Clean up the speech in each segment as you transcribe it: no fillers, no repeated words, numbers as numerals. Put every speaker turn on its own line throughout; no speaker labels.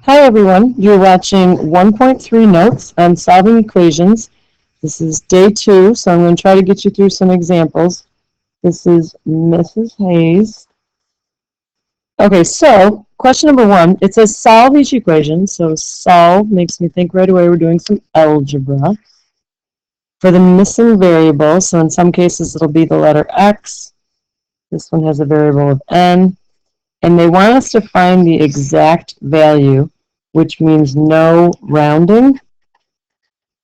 Hi everyone, you're watching 1.3 Notes on Solving Equations. This is day 2, so I'm going to try to get you through some examples. This is Mrs. Hayes. Okay, so question number 1, it says solve each equation. So solve makes me think right away we're doing some algebra. For the missing variable, so in some cases it'll be the letter x. This one has a variable of n. And they want us to find the exact value, which means no rounding.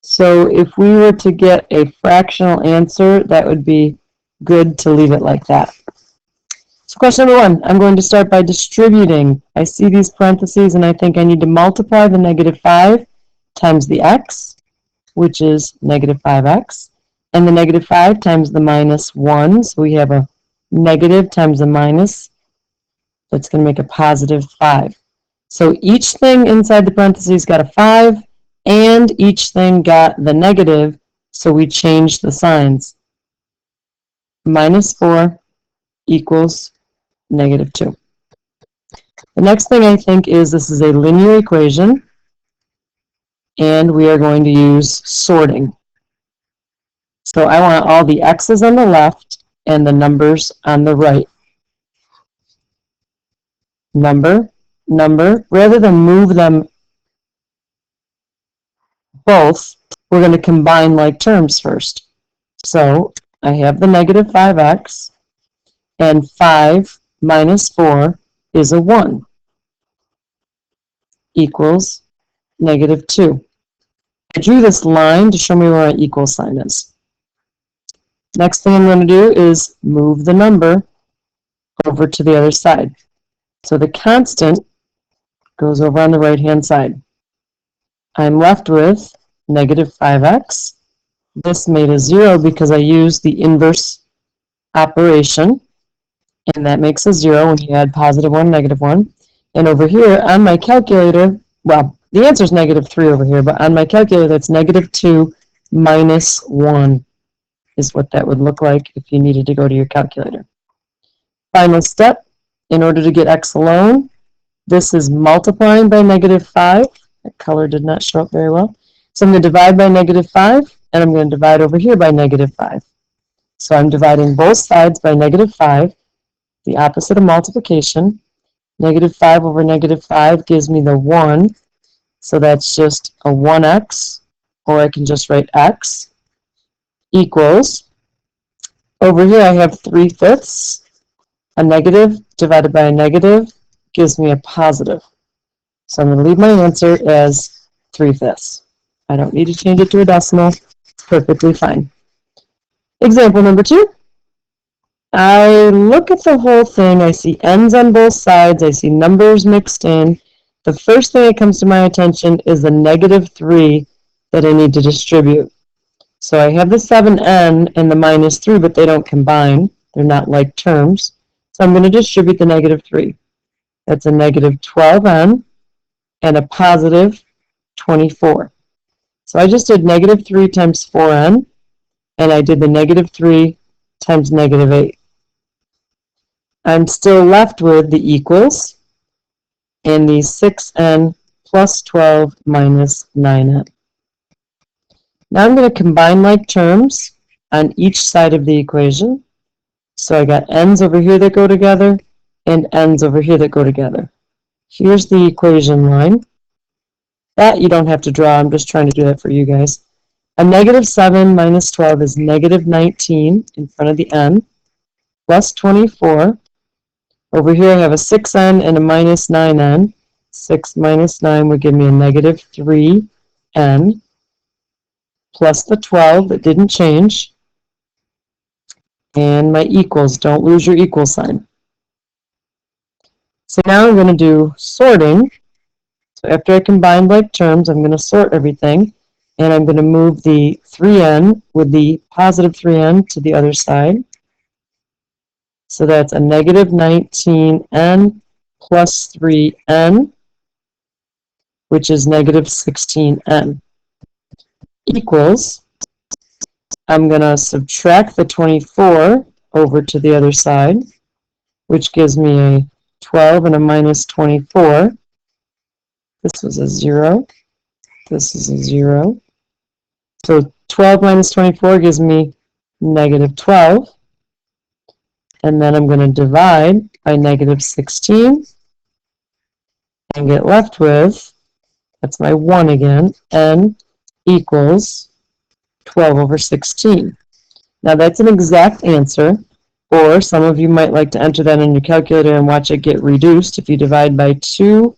So if we were to get a fractional answer, that would be good to leave it like that. So question number 1, I'm going to start by distributing. I see these parentheses and I think I need to multiply the negative 5 times the x, which is negative 5x, and the negative 5 times the minus 1. So we have a negative times a minus. That's going to make a positive 5. So each thing inside the parentheses got a 5, and each thing got the negative, so we changed the signs. Minus 4 equals negative 2. The next thing I think is this is a linear equation, and we are going to use sorting. So I want all the x's on the left and the numbers on the right. Number, number, rather than move them both, we're going to combine like terms first. So I have the negative 5x, and 5 minus 4 is a 1, equals negative 2. I drew this line to show me where my equal sign is. Next thing I'm going to do is move the number over to the other side. So the constant goes over on the right-hand side. I'm left with negative 5x. This made a 0 because I used the inverse operation, and that makes a 0 when you add positive 1, negative 1. And over here on my calculator, well, the answer is negative 3 over here, but on my calculator that's negative 2 minus 1 is what that would look like if you needed to go to your calculator. Final step, in order to get x alone, this is multiplying by negative 5. That color did not show up very well. So I'm going to divide by negative 5, and I'm going to divide over here by negative 5. So I'm dividing both sides by negative 5, the opposite of multiplication. Negative 5 over negative 5 gives me the 1, so that's just a 1x, or I can just write x, equals, over here I have 3/5. A negative divided by a negative gives me a positive. So I'm going to leave my answer as 3/5. I don't need to change it to a decimal. It's perfectly fine. Example number 2. I look at the whole thing. I see n's on both sides. I see numbers mixed in. The first thing that comes to my attention is the negative 3 that I need to distribute. So I have the 7n and the minus 3, but they don't combine. They're not like terms. So I'm going to distribute the negative 3. That's a negative 12n and a positive 24. So I just did negative 3 times 4n, and I did the negative 3 times negative 8. I'm still left with the equals and the 6n plus 12 minus 9n. Now I'm going to combine like terms on each side of the equation. So I got n's over here that go together and n's over here that go together. Here's the equation line. That you don't have to draw. I'm just trying to do that for you guys. A negative 7 minus 12 is negative 19 in front of the n, plus 24. Over here I have a 6n and a minus 9n. 6 minus 9 would give me a negative 3n, plus the 12 that didn't change, and my equals. Don't lose your equal sign. So now I'm going to do sorting. So after I combine like terms, I'm going to sort everything, and I'm going to move the 3n with the positive 3n to the other side. So that's a negative 19n plus 3n, which is negative 16n, equals, I'm going to subtract the 24 over to the other side, which gives me a 12 and a minus 24. This was a 0. This is a 0. So 12 minus 24 gives me negative 12. And then I'm going to divide by negative 16 and get left with, that's my 1 again, n equals 12 over 16. Now that's an exact answer, or some of you might like to enter that in your calculator and watch it get reduced. If you divide by 2,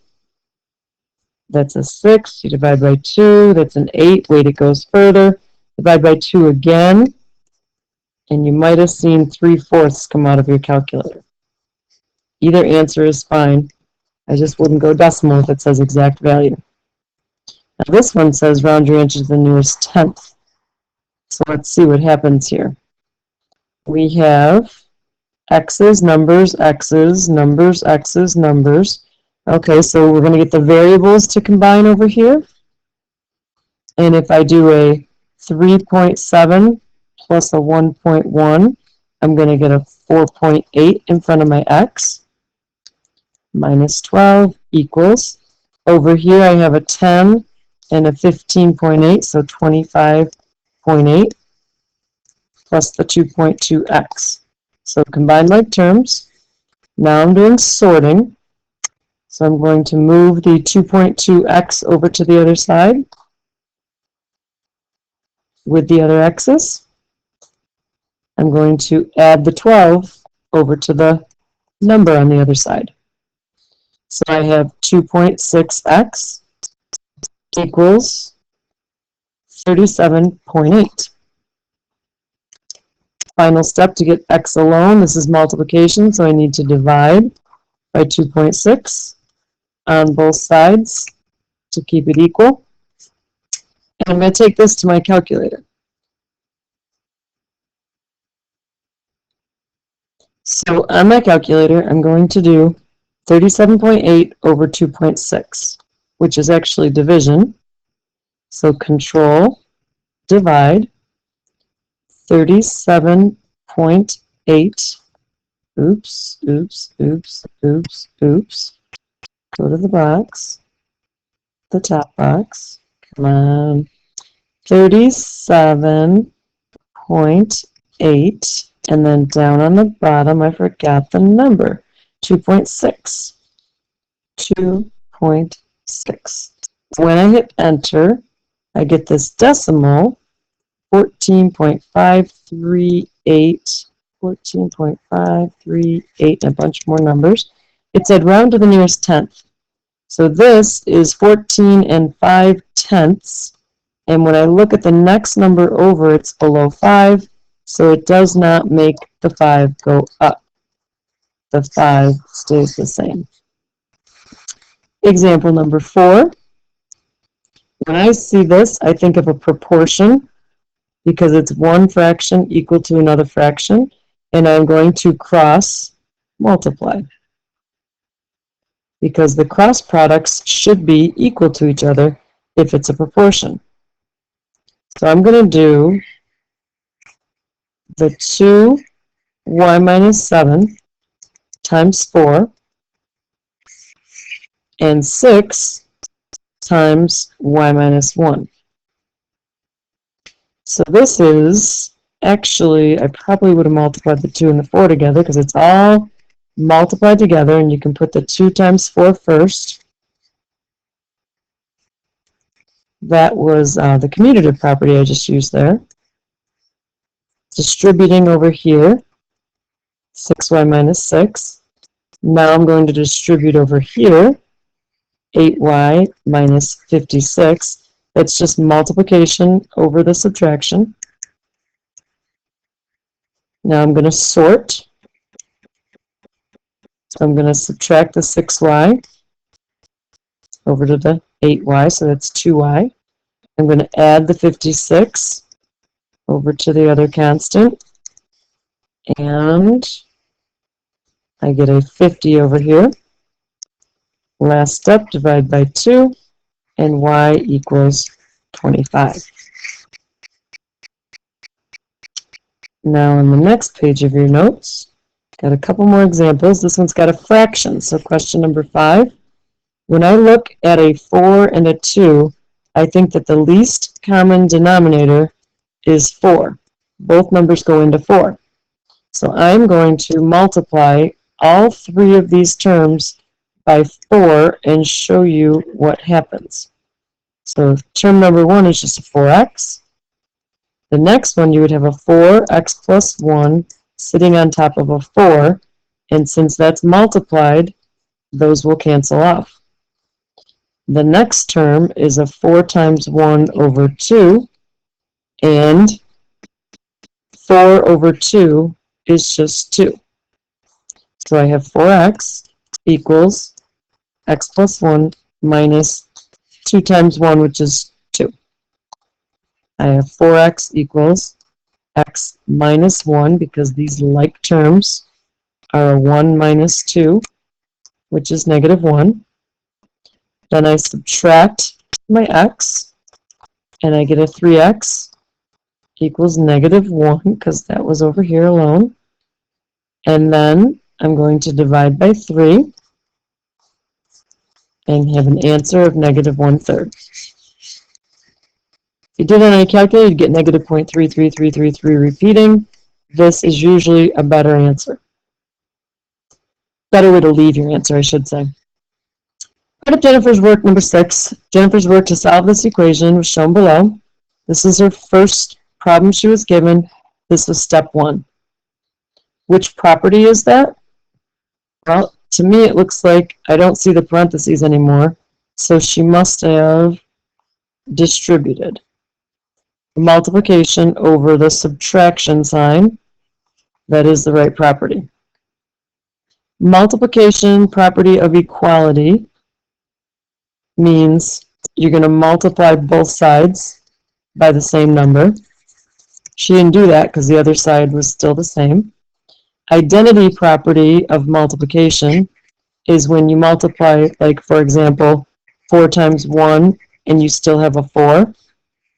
that's a 6. You divide by 2, that's an 8. Wait, it goes further. Divide by 2 again, and you might have seen 3/4 come out of your calculator. Either answer is fine. I just wouldn't go decimal if it says exact value. Now this one says round your answer to the nearest tenth. So let's see what happens here. We have x's, numbers, x's, numbers, x's, numbers. Okay, so we're going to get the variables to combine over here. And if I do a 3.7 plus a 1.1, I'm going to get a 4.8 in front of my x. Minus 12 equals, over here I have a 10 and a 15.8, so 25.8 plus the 2.2x. So combine like terms. Now I'm doing sorting. So I'm going to move the 2.2x over to the other side with the other x's. I'm going to add the 12 over to the number on the other side. So I have 2.6x equals 37.8. Final step to get x alone, this is multiplication, so I need to divide by 2.6 on both sides to keep it equal. And I'm going to take this to my calculator. So on my calculator, I'm going to do 37.8 over 2.6, which is actually division. So control, divide, 37.8, oops, oops, oops, oops, oops. Go to the box, the top box, come on, 37.8, and then down on the bottom, I forgot the number, 2.6. 2.6. When I hit enter, I get this decimal, 14.538, 14.538, and a bunch more numbers. It said round to the nearest tenth. So this is 14 5/10. And when I look at the next number over, it's below 5, so it does not make the 5 go up. The 5 stays the same. Example number 4. When I see this, I think of a proportion because it's one fraction equal to another fraction, and I'm going to cross multiply because the cross products should be equal to each other if it's a proportion. So I'm going to do the 2y minus 7 times 4 and 6 times y minus 1. So this is, actually, I probably would have multiplied the 2 and the 4 together because it's all multiplied together, and you can put the 2 times 4 first. That was the commutative property I just used there. Distributing over here, 6y minus 6. Now I'm going to distribute over here, 8y minus 56. That's just multiplication over the subtraction. Now I'm going to sort. I'm going to subtract the 6y over to the 8y, so that's 2y. I'm going to add the 56 over to the other constant, and I get a 50 over here. Last step, divide by 2, and y equals 25. Now on the next page of your notes, got a couple more examples. This one's got a fraction, so question number 5. When I look at a 4 and a 2, I think that the least common denominator is 4. Both numbers go into 4. So I'm going to multiply all three of these terms by 4 and show you what happens. So term number 1 is just a 4x. The next one, you would have a 4x plus 1 sitting on top of a 4, and since that's multiplied, those will cancel off. The next term is a 4 times 1 over 2, and 4 over 2 is just 2. So I have 4x equals x plus 1 minus 2 times 1, which is 2. I have 4x equals x minus 1, because these like terms are a 1 minus 2, which is negative 1. Then I subtract my x, and I get a 3x equals negative 1, because that was over here alone. And then I'm going to divide by 3 and have an answer of negative 1/3. If you did it on a calculator, you'd get negative 0.33333 repeating. This is usually a better answer. Better way to leave your answer, I should say. Part of Jennifer's work, number 6. Jennifer's work to solve this equation was shown below. This is her first problem she was given. This was step 1. Which property is that? Well, to me it looks like I don't see the parentheses anymore, so she must have distributed. The multiplication over the subtraction sign, that is the right property. Multiplication property of equality means you're going to multiply both sides by the same number. She didn't do that because the other side was still the same. Identity property of multiplication is when you multiply, like for example, 4 times 1 and you still have a 4.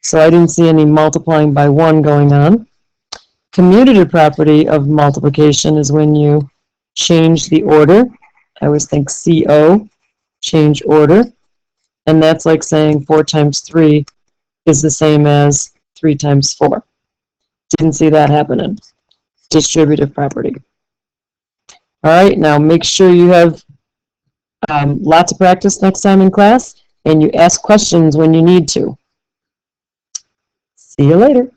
So I didn't see any multiplying by 1 going on. Commutative property of multiplication is when you change the order. I always think CO, change order. And that's like saying 4 times 3 is the same as 3 times 4. Didn't see that happening. Distributive property. All right, now make sure you have lots of practice next time in class, and you ask questions when you need to. See you later.